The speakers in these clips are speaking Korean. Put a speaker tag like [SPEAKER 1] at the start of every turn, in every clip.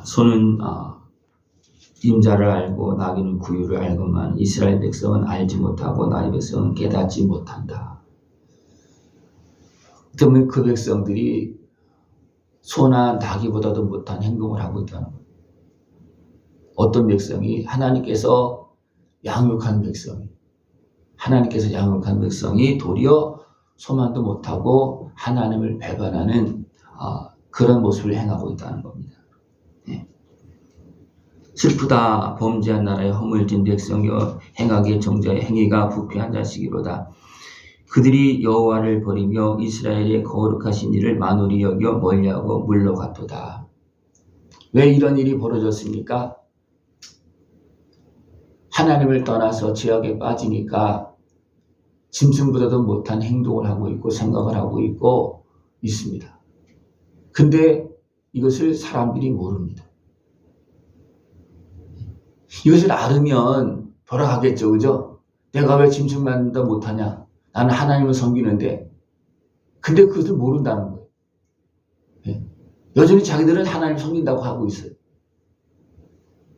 [SPEAKER 1] 소는 임자를 알고 나귀는 구유를 알고만 이스라엘 백성은 알지 못하고 나의 백성은 깨닫지 못한다. 그러면 그 백성들이 소나 나귀보다도 못한 행동을 하고 있다는 거예요. 어떤 백성이 하나님께서 양육한 백성이 도리어 소만도 못하고 하나님을 배반하는 그런 모습을 행하고 있다는 겁니다. 네. 슬프다. 범죄한 나라의 허물진 백성이여 행하기에 정자의 행위가 부패한 자식이로다. 그들이 여호와를 버리며 이스라엘의 거룩하신 일을 만홀히 여겨 멀리하고 물러갔도다. 왜 이런 일이 벌어졌습니까? 하나님을 떠나서 죄악에 빠지니까 짐승보다도 못한 행동을 하고 있고 생각을 하고 있고 있습니다. 근데 이것을 사람들이 모릅니다. 이것을 알으면 돌아가겠죠, 그죠? 내가 왜 짐승만도 못하냐? 나는 하나님을 섬기는데. 근데 그것을 모른다는 거예요. 예. 여전히 자기들은 하나님을 섬긴다고 하고 있어요.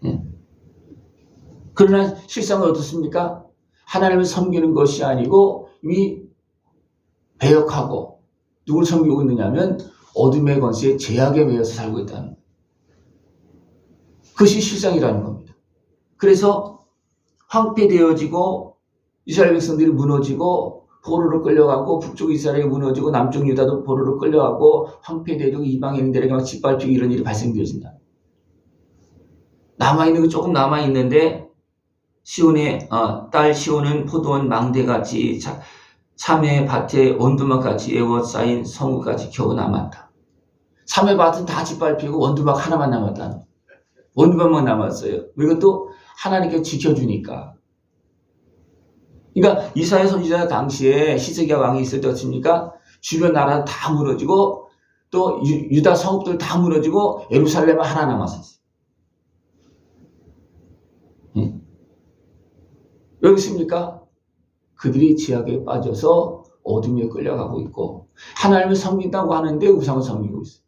[SPEAKER 1] 예. 그러나 실상은 어떻습니까? 하나님을 섬기는 것이 아니고 이미 배역하고 누구를 섬기고 있느냐면 어둠의 권세에 죄악에 매여서 살고 있다는 거예요. 그것이 실상이라는 겁니다. 그래서 황폐되어지고 이스라엘 백성들이 무너지고 포로로 끌려가고 북쪽 이스라엘이 무너지고 남쪽 유다도 포로로 끌려가고 황폐되어지고 이방인들에게 막 짓밟히고 이런 일이 발생되어진다. 남아있는 거 조금 남아있는데 시온의 딸 시온은 포도원 망대같이 참외 밭에 원두막같이 에워싸인 성읍같이 겨우 남았다. 참외 밭은 다 짓밟히고 원두막 하나만 남았다. 원두막만 남았어요. 이것도 하나님께 지켜주니까. 그러니까 이사야 선지자 당시에 히스기야 왕이 있을 때 어떻습니까? 주변 나라 다 무너지고 또 유다 성읍들 다 무너지고 예루살렘은 하나 남았었어요. 왜 그렇습니까? 그들이 죄악에 빠져서 어둠에 끌려가고 있고 하나님을 섬긴다고 하는데 우상을 섬기고 있어요.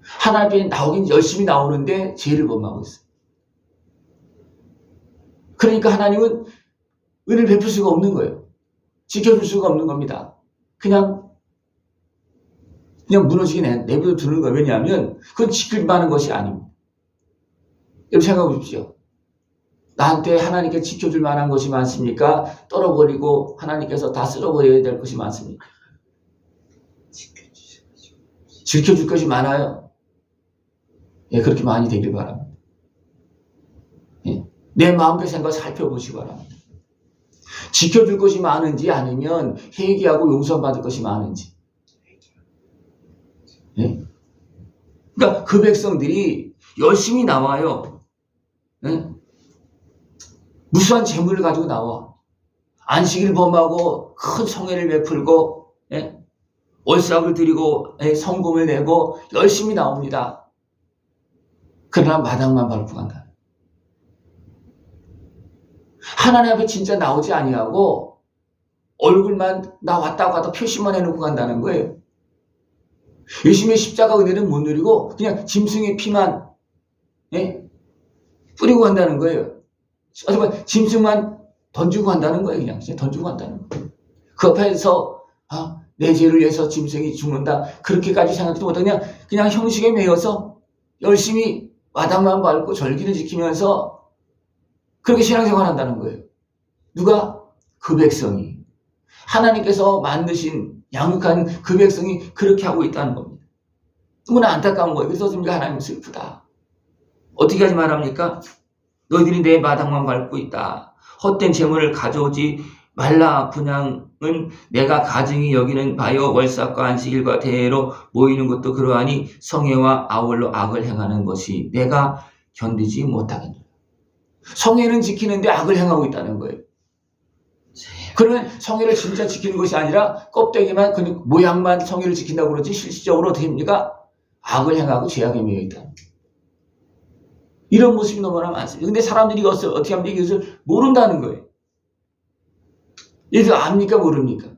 [SPEAKER 1] 하나님께 나오긴 열심히 나오는데 죄를 범하고 있어요. 그러니까 하나님은 은혜를 베풀 수가 없는 거예요. 지켜줄 수가 없는 겁니다. 그냥 무너지게 내버려 두는 거예요. 왜냐하면 그건 지킬 만한 것이 아닙니다. 여러분 생각해 보십시오. 나한테 하나님께 지켜줄 만한 것이 많습니까? 떨어버리고 하나님께서 다 쓸어버려야 될 것이 많습니까? 지켜줄 것이 많아요. 예, 그렇게 많이 되길 바랍니다. 예, 내 마음의 생각을 살펴보시기 바랍니다. 지켜줄 것이 많은지 아니면 회개하고 용서받을 것이 많은지. 예? 그러니까 그 백성들이 열심히 나와요. 예? 무수한 재물을 가지고 나와. 안식일 범하고 큰 성회를 베풀고 예? 월삭을 드리고 예? 성금을 내고 열심히 나옵니다. 그러나 마당만 밟고 간다. 하나님 앞에 진짜 나오지 아니하고 얼굴만 나 왔다고 하다 표시만 해놓고 간다는 거예요. 예수님의 십자가 은혜는 못 누리고 그냥 짐승의 피만 예? 뿌리고 간다는 거예요. 정말 짐승만 던지고 간다는 거예요. 그냥 던지고 간다는 거예요. 그 앞에서 내 죄를 위해서 짐승이 죽는다 그렇게까지 생각도 못하고 그냥 형식에 매여서 열심히 마당만 밟고 절기를 지키면서 그렇게 신앙생활 한다는 거예요. 누가? 그 백성이. 하나님께서 만드신 양육한 그 백성이 그렇게 하고 있다는 겁니다. 너무나 안타까운 거예요. 그래서 하나님 슬프다. 어떻게 하지 말합니까? 너희들이 내 마당만 밟고 있다. 헛된 재물을 가져오지 말라. 분양은 내가 가증히 여기는 바요 월삭과 안식일과 대회로 모이는 것도 그러하니 성회와 아울러 악을 행하는 것이 내가 견디지 못하겠노라. 성회는 지키는데 악을 행하고 있다는 거예요. 그러면 성회를 진짜 지키는 것이 아니라 껍데기만 그 모양만 성회를 지킨다고 그러지 실질적으로 어떻게 합니까? 악을 행하고 죄악에 매여 있다. 이런 모습이 너무나 많습니다. 근데 사람들이 이것을 어떻게 하면 이것을 모른다는 거예요. 얘들 압니까 모릅니까?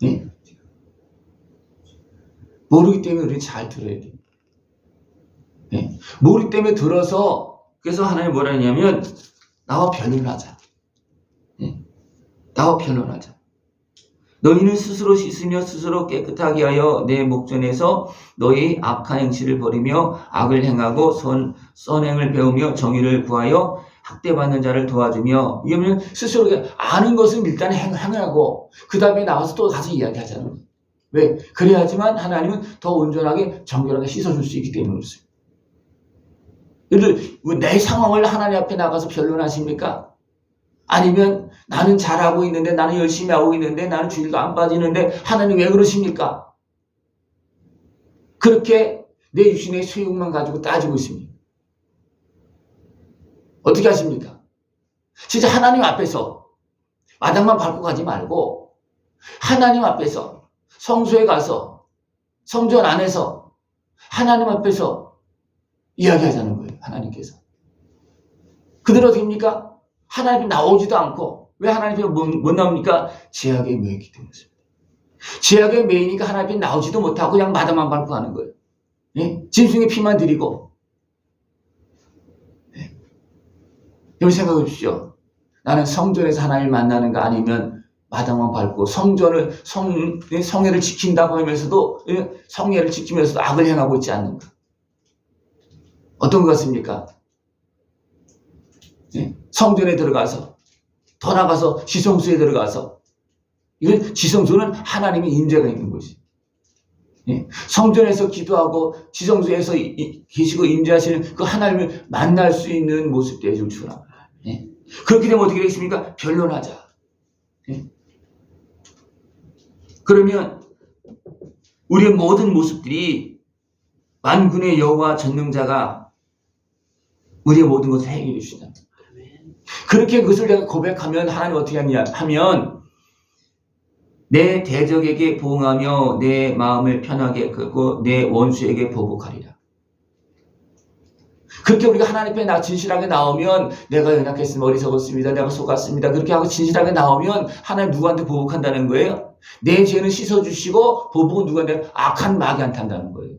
[SPEAKER 1] 네? 모르기 때문에 우리는 잘 들어야 돼요. 네. 모르기 때문에 들어서 그래서 하나님 뭐라 하냐면 나와 변론하자. 네. 나와 변론하자. 너희는 스스로 씻으며 스스로 깨끗하게 하여 내 목전에서 너희 악한 행실을 버리며 악을 행하고 선행을 배우며 정의를 구하여 학대받는 자를 도와주며 이러면 스스로 아는 것은 일단 행하고 그 다음에 나와서 또 가서 이야기하자는 거예요. 왜? 그래야지만 하나님은 더 온전하게 정결하게 씻어줄 수 있기 때문에 그렇습니다. 내 상황을 하나님 앞에 나가서 변론하십니까? 아니면 나는 잘하고 있는데 나는 열심히 하고 있는데 나는 주일도 안 빠지는데 하나님 왜 그러십니까? 그렇게 내 육신의 소욕만 가지고 따지고 있습니다. 어떻게 하십니까? 진짜 하나님 앞에서 마당만 밟고 가지 말고 하나님 앞에서 성소에 가서 성전 안에서 하나님 앞에서 이야기하자는 거예요. 하나님께서. 그대로 됩니까? 하나님이 나오지도 않고 왜 하나님이 못 나옵니까? 죄악에 매이기 때문이죠. 죄악에 매이니까 하나님이 나오지도 못하고 그냥 마당만 밟고 가는 거예요. 예? 짐승의 피만 드리고. 예? 여러분 생각해 보십시오. 나는 성전에서 하나님을 만나는가 아니면 마당만 밟고 성회를 지킨다고 하면서도 성회를 지키면서도 악을 행하고 있지 않는가? 어떤 것 같습니까? 예? 성전에 들어가서 더 나가서 지성소에 들어가서 이건 지성소는 하나님의 임재가 있는 곳이. 예? 성전에서 기도하고 지성소에서 계시고 임재하시는 그 하나님을 만날 수 있는 모습 되어줄 주라. 예? 그렇게 되면 어떻게 되겠습니까? 변론하자. 예? 그러면 우리의 모든 모습들이 만군의 여호와 전능자가 우리의 모든 것을 해결해 주신다. 그렇게 그것을 내가 고백하면 하나님 어떻게 하냐 하면 내 대적에게 보응하며 내 마음을 편하게 하고 내 원수에게 보복하리라. 그렇게 우리가 하나님 앞에 진실하게 나오면 내가 연약했으면 어리석었습니다. 내가 속았습니다. 그렇게 하고 진실하게 나오면 하나님 누구한테 보복한다는 거예요? 내 죄는 씻어주시고 보복은 누구한테 악한 마귀한테 한다는 거예요.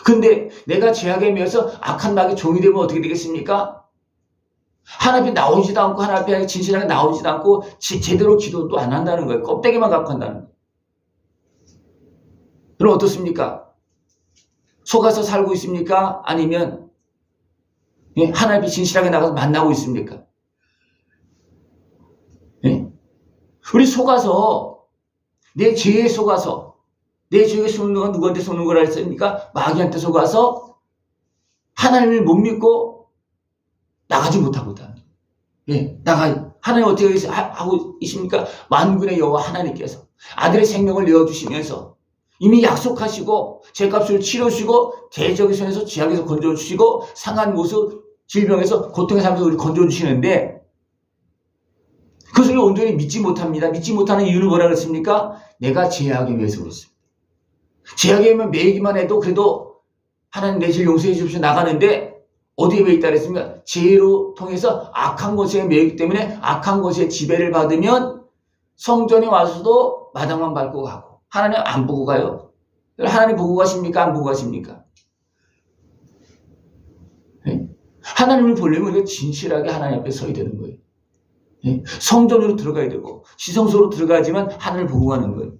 [SPEAKER 1] 근데 내가 죄악에 매여서 악한 마귀 종이 되면 어떻게 되겠습니까? 하나님 앞에 나오지도 않고 하나님 앞에 진실하게 나오지도 않고 제대로 기도도 안 한다는 거예요. 껍데기만 갖고 한다는 거예요. 그럼 어떻습니까? 속아서 살고 있습니까? 아니면 하나님 앞에 진실하게 나가서 만나고 있습니까? 우리 속아서 내 죄에 속아서 내 죄에 속는 건 누구한테 속는 거라 했습니까? 마귀한테 속아서 하나님을 못 믿고 나가지 못하고 있다. 하나님 어떻게 하고 있습니까? 만군의 여호와 하나님께서 아들의 생명을 내어주시면서 이미 약속하시고 죄값을 치르시고 대적의 손에서 죄악에서 건져주시고 상한 모습 질병에서 고통의 삶에서 우리 건져주시는데 그것을 온전히 믿지 못합니다. 믿지 못하는 이유는 뭐라 그랬습니까? 내가 죄악에 매여서 그렇습니다. 죄악에 매이기만 해도 그래도 하나님 내 죄를 용서해 주십시오 나가는데 어디에 매여 있다 그랬습니까? 죄로 통해서 악한 것에 매이기 때문에 악한 것에 지배를 받으면 성전에 와서도 마당만 밟고 가고 하나님 안 보고 가요. 하나님 보고 가십니까? 안 보고 가십니까? 하나님을 보려면 우리가 진실하게 하나님 앞에 서야 되는 거예요. 성전으로 들어가야 되고 지성소로 들어가야지만 하나님을 보고 가는 거예요.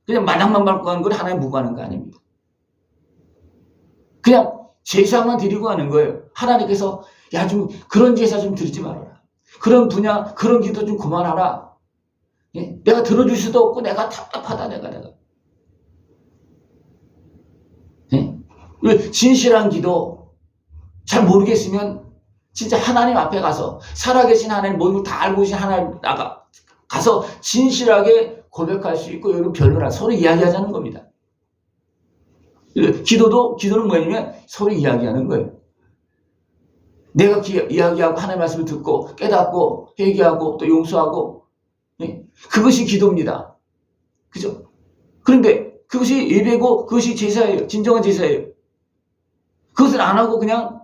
[SPEAKER 1] 그냥 마당만 밟고 가는 건 하나님 보고 가는 거 아닙니다. 그냥 제사만 드리고 가는 거예요. 하나님께서 좀 그런 제사 좀 드리지 말아라. 그런 분야 그런 기도 좀 그만하라. 내가 들어줄 수도 없고 내가 답답하다 내가. 진실한 기도 잘 모르겠으면 진짜 하나님 앞에 가서 살아계신 하나님 모든 걸 다 알고 계신 하나님 가서 진실하게 고백할 수 있고 여러분 변론할 서로 이야기하자는 겁니다. 기도는 뭐냐면 서로 이야기하는 거예요. 내가 이야기하고 하나님의 말씀을 듣고 깨닫고 회개하고 또 용서하고 그것이 기도입니다. 그죠? 그런데 그것이 예배고 그것이 제사예요. 진정한 제사예요. 그것을 안 하고 그냥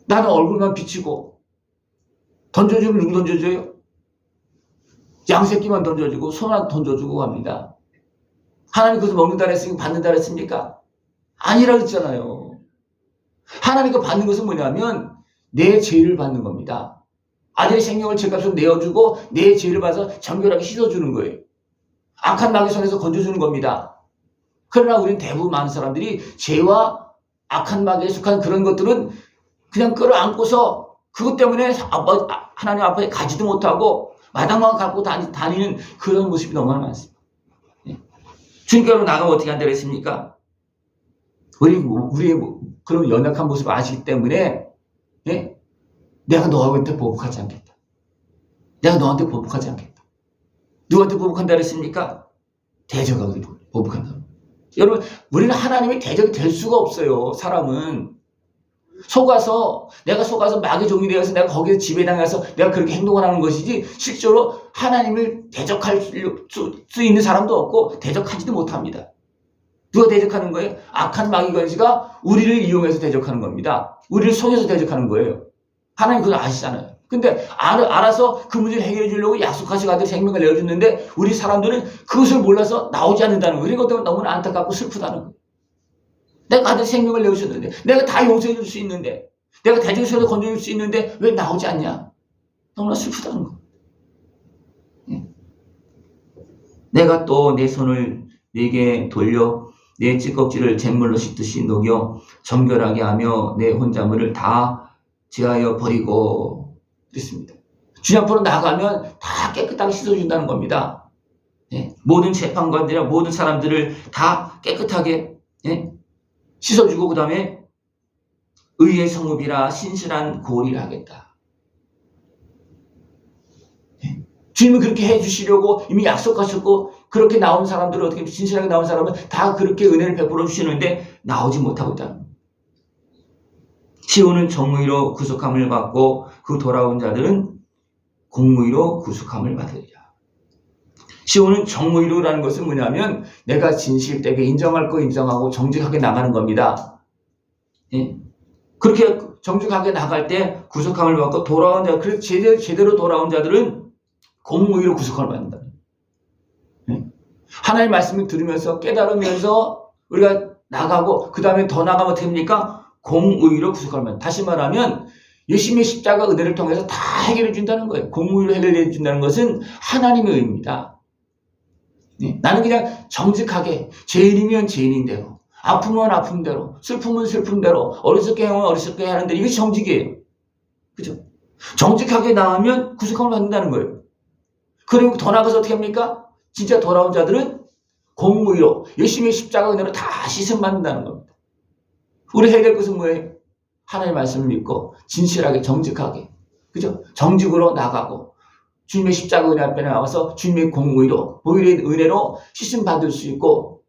[SPEAKER 1] 나는 얼굴만 비치고 던져주면 누구 던져줘요? 양새끼만 던져주고 소만 던져주고 갑니다. 하나님 그것을 먹는다 그랬으니까 받는다 그랬습니까? 아니라고 했잖아요. 하나님 그 받는 것은 뭐냐면 내 죄를 받는 겁니다. 아들의 생명을 죄값으로 내어주고 내 죄를 봐서 정결하게 씻어주는 거예요. 악한 마귀의 손에서 건져주는 겁니다. 그러나 우리는 대부분 많은 사람들이 죄와 악한 마귀에 속한 그런 것들은 그냥 끌어안고서 그것 때문에 하나님 앞에 가지도 못하고 마당만 갖고 다니는 그런 모습이 너무나 많습니다. 주님께로 나가면 어떻게 한다고 했습니까? 우리의 그런 연약한 모습을 아시기 때문에 내가 너한테 보복하지 않겠다. 내가 너한테 보복하지 않겠다. 누구한테 보복한다 그랬습니까? 대적하게 보복한다. 여러분, 우리는 하나님의 대적이 될 수가 없어요. 사람은 내가 속아서 마귀의 종이 되어서 내가 거기에 지배당해서 내가 그렇게 행동을 하는 것이지 실제로 하나님을 대적할 수 있는 사람도 없고 대적하지도 못합니다. 누가 대적하는 거예요? 악한 마귀 권세가 우리를 이용해서 대적하는 겁니다. 우리를 속여서 대적하는 거예요. 하나님 그걸 아시잖아요. 근데 알아서 그 문제를 해결해 주려고 약속하시고 아들 생명을 내어줬는데 우리 사람들은 그것을 몰라서 나오지 않는다는 거예요. 그런 것 때문에 너무나 안타깝고 슬프다는 거예요. 내가 아들 생명을 내어줬는데 내가 다 용서해 줄 수 있는데 내가 대적에서 건져줄 수 있는데 왜 나오지 않냐? 너무나 슬프다는 거예요. 내가 또 내 손을 네게 돌려 내 찌껍질을 잿물로 씻듯이 녹여 정결하게 하며 내 혼자물을 다 제하여 버리고 그랬습니다. 주님 앞으로 나가면 다 깨끗하게 씻어준다는 겁니다. 모든 재판관들이나 모든 사람들을 다 깨끗하게 씻어주고 그 다음에 의의 성읍이라 신실한 고리를 하겠다. 주님은 그렇게 해주시려고 이미 약속하셨고 그렇게 나온 사람들을 어떻게 진실하게 나온 사람은 다 그렇게 은혜를 베풀어 주시는데 나오지 못하고 있다. 시온은 정의로 구속함을 받고 그 돌아온 자들은 공의로 구속함을 받으리라. 시온은 정의로라는 것은 뭐냐면 내가 진실되게 인정할 거 인정하고 정직하게 나가는 겁니다. 그렇게 정직하게 나갈 때 구속함을 받고 돌아온 자, 그래서 제대로 돌아온 자들은 공의로 구속함을 받는다. 하나님의 말씀을 들으면서 깨달으면서 우리가 나가고 그 다음에 더 나가면 어떻게 됩니까? 공의로 구속함을 받는다. 다시 말하면 예수님의 십자가 은혜를 통해서 다 해결해 준다는 거예요. 공의로 해결해 준다는 것은 하나님의 의입니다. 나는 그냥 정직하게 죄인이면 죄인인대로 아프면 아픔대로 슬픔은 슬픔대로 어리석게 하면 어리석게 하는 대로 이것이 정직이에요. 그죠? 정직하게 나오면 구속함을 받는다는 거예요. 그리고 더 나가서 어떻게 합니까? 진짜 돌아온 자들은 공의로 예수님의 십자가 은혜로 다 씻음 받는다는 겁니다. 우리 해야 될 것은 뭐예요? 하나님의 말씀을 믿고 진실하게 정직하게 그죠? 정직으로 나가고 주님의 십자가 은혜 앞에 나와서 주님의 공의로 보일의 은혜로 씻음 받을 수 있고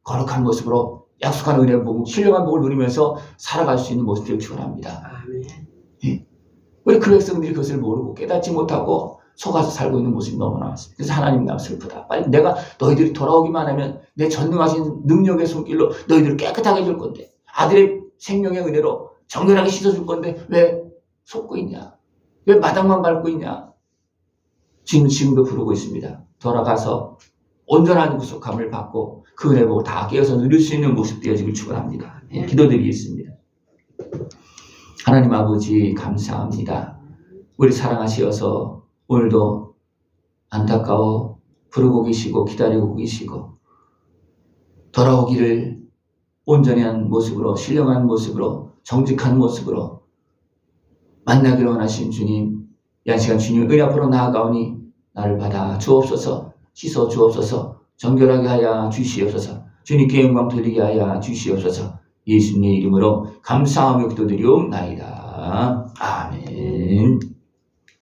[SPEAKER 1] 거룩한 모습으로 약속한 은혜를 보고 신령한 복을 누리면서 살아갈 수 있는 모습을 축원합니다. 우리 그 백성들이 그것을 모르고 깨닫지 못하고 속아서 살고 있는 모습이 너무 많습니다. 그래서 하나님 나 슬프다. 빨리 내가 너희들이 돌아오기만 하면 내 전능하신 능력의 손길로 너희들을 깨끗하게 해줄 건데 아들의 생명의 은혜로 정결하게 씻어줄 건데 왜 속고 있냐? 왜 마당만 밟고 있냐? 지금도 부르고 있습니다. 돌아가서 온전한 구속함을 받고 그 은혜 보고 다 깨어서 누릴 수 있는 모습 되어지길 축원합니다. 기도드리겠습니다. 하나님 아버지 감사합니다. 우리 사랑하시어서 오늘도 안타까워 부르고 계시고 기다리고 계시고 돌아오기를 온전한 모습으로 신령한 모습으로 정직한 모습으로 만나기를 원하신 주님, 이 시간 주님 은혜 앞으로 나아가오니 나를 받아 주옵소서, 씻어 주옵소서, 정결하게 하여 주시옵소서, 주님께 영광 돌리게 하여 주시옵소서. 예수님의 이름으로 감사하며 기도드리옵나이다. 아멘.